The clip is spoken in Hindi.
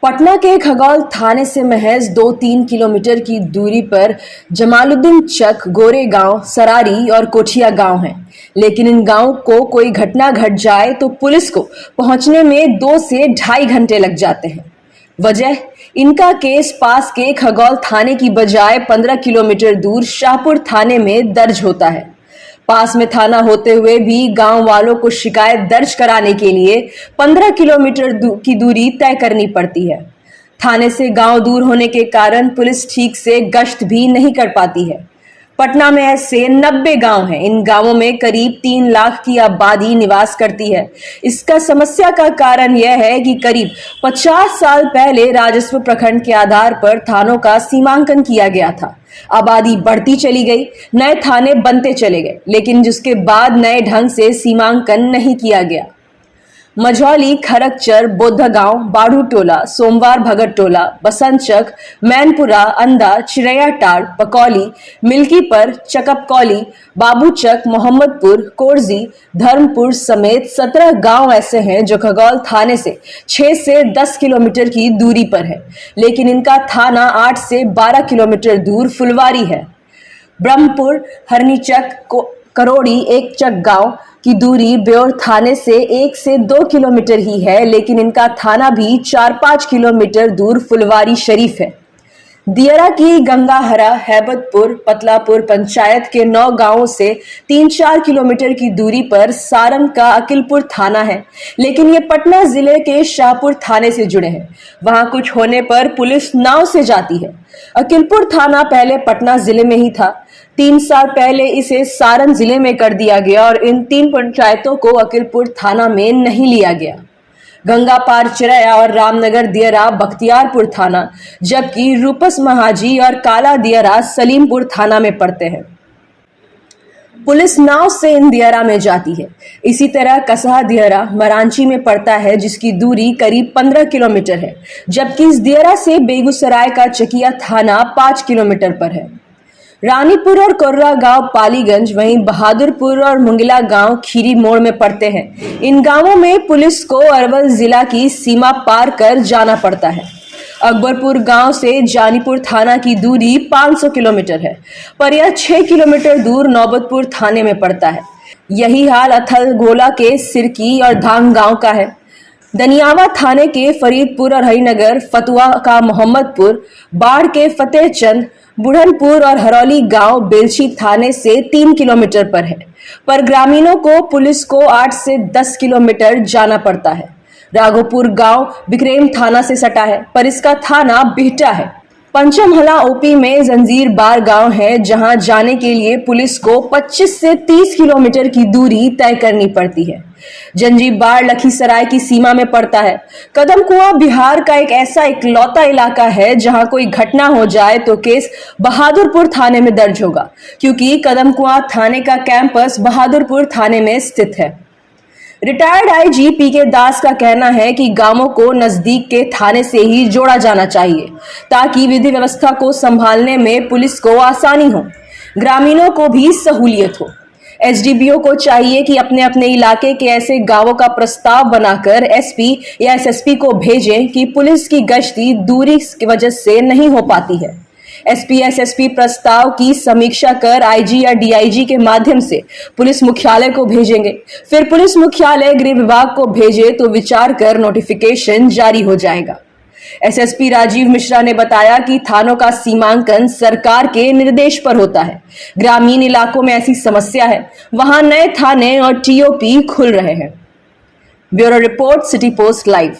पटना के खगौल थाने से महज 2-3 किलोमीटर की दूरी पर जमालुद्दीन चक, गोरेगांव, सरारी और कोठिया गांव हैं। लेकिन इन गांवों को कोई घटना घट जाए तो पुलिस को पहुंचने में 2 से ढाई घंटे लग जाते हैं। वजह, इनका केस पास के खगौल थाने की बजाय 15 किलोमीटर दूर शाहपुर थाने में दर्ज होता है। पास में थाना होते हुए भी गांव वालों को शिकायत दर्ज कराने के लिए 15 किलोमीटर की दूरी तय करनी पड़ती है। थाने से गांव दूर होने के कारण पुलिस ठीक से गश्त भी नहीं कर पाती है। पटना में ऐसे 90 गांव हैं। इन गांवों में करीब 3 लाख की आबादी निवास करती है। इसका समस्या का कारण यह है कि करीब 50 साल पहले राजस्व प्रखंड के आधार पर थानों का सीमांकन किया गया था। आबादी बढ़ती चली गई, नए थाने बनते चले गए, लेकिन जिसके बाद नए ढंग से सीमांकन नहीं किया गया। मझौली, खरकचर, बोद्धगांव, बाढ़ू टोला, सोमवार भगत टोला, बसंतचक, मैनपुरा, अंदा, चिरैयाटाड़, पकौली, मिल्कीपर, चकपकौली, बाबूचक, मोहम्मदपुर, कोरजी, धर्मपुर समेत 17 गांव ऐसे हैं जो खगौल थाने से 6 से 10 किलोमीटर की दूरी पर है, लेकिन इनका थाना 8 से 12 किलोमीटर दूर फुलवारी है। ब्रह्मपुर, हरनीचक, करोड़ी, एकचक गांव की दूरी ब्योर थाने से 1 से 2 किलोमीटर ही है, लेकिन इनका थाना भी 4-5 किलोमीटर दूर फुलवारी शरीफ है। दियरा की गंगाहरा, हैबतपुर, पतलापुर पंचायत के 9 गांवों से 3-4 किलोमीटर की दूरी पर सारण का अकिलपुर थाना है, लेकिन ये पटना जिले के शाहपुर थाने से जुड़े हैं। वहां कुछ होने पर पुलिस नाव से जाती है। अकिलपुर थाना पहले पटना जिले में ही था। 3 साल पहले इसे सारण जिले में कर दिया गया और इन 3 पंचायतों को अकिलपुर थाना में नहीं लिया गया। गंगा पार, चिरैया और रामनगर दियरा बख्तियारपुर थाना, जबकि रूपस महाजी और काला दियरा सलीमपुर थाना में पड़ते हैं। पुलिस नाव से इन दियरा में जाती है। इसी तरह कसहा दियरा मरांची में पड़ता है, जिसकी दूरी करीब 15 किलोमीटर है, जबकि इस दियरा से बेगूसराय का चकिया थाना 5 किलोमीटर पर है। रानीपुर और कोर्रा गांव पालीगंज, वहीं बहादुरपुर और मुंगिला गांव खीरी मोड़ में पड़ते हैं। इन गांवों में पुलिस को अरवल जिला की सीमा पार कर जाना पड़ता है। अकबरपुर गांव से जानीपुर थाना की दूरी 500 किलोमीटर है, पर यह 6 किलोमीटर दूर नौबतपुर थाने में पड़ता है। यही हाल अथल गोला के सिरकी और धांग गांव का है। दनियावा थाने के फरीदपुर और हरिनगर, फतुआ का मोहम्मदपुर, बाढ़ के फतेहचंद, बुढ़नपुर और हरौली गांव बेलछी थाने से 3 किलोमीटर पर है, पर ग्रामीणों को पुलिस को 8 से 10 किलोमीटर जाना पड़ता है। राघोपुर गांव बिकरेम थाना से सटा है, पर इसका थाना बिहटा है। पंचमहला ओपी में जंजीर बार गांव है, जहां जाने के लिए पुलिस को 25 से 30 किलोमीटर की दूरी तय करनी पड़ती है। जंजीर बार लखीसराय की सीमा में पड़ता है। कदम कुआं बिहार का एक ऐसा इकलौता इलाका है जहां कोई घटना हो जाए तो केस बहादुरपुर थाने में दर्ज होगा, क्योंकि कदम कुआं थाने का कैंपस बहादुरपुर थाने में स्थित है। रिटायर्ड आईजी पीके दास का कहना है कि गांवों को नजदीक के थाने से ही जोड़ा जाना चाहिए, ताकि विधि व्यवस्था को संभालने में पुलिस को आसानी हो, ग्रामीणों को भी सहूलियत हो। एसडीपीओ को चाहिए कि अपने अपने इलाके के ऐसे गांवों का प्रस्ताव बनाकर एसपी या एसएसपी को भेजें कि पुलिस की गश्ती दूरी की वजह से नहीं हो पाती है। एसपी एसएसपी प्रस्ताव की समीक्षा कर आईजी या डीआईजी के माध्यम से पुलिस मुख्यालय को भेजेंगे। फिर पुलिस मुख्यालय गृह विभाग को भेजे तो विचार कर नोटिफिकेशन जारी हो जाएगा। एसएसपी राजीव मिश्रा ने बताया कि थानों का सीमांकन सरकार के निर्देश पर होता है। ग्रामीण इलाकों में ऐसी समस्या है, वहां नए थाने और टीओपी खुल रहे हैं। Bureau report, city post live.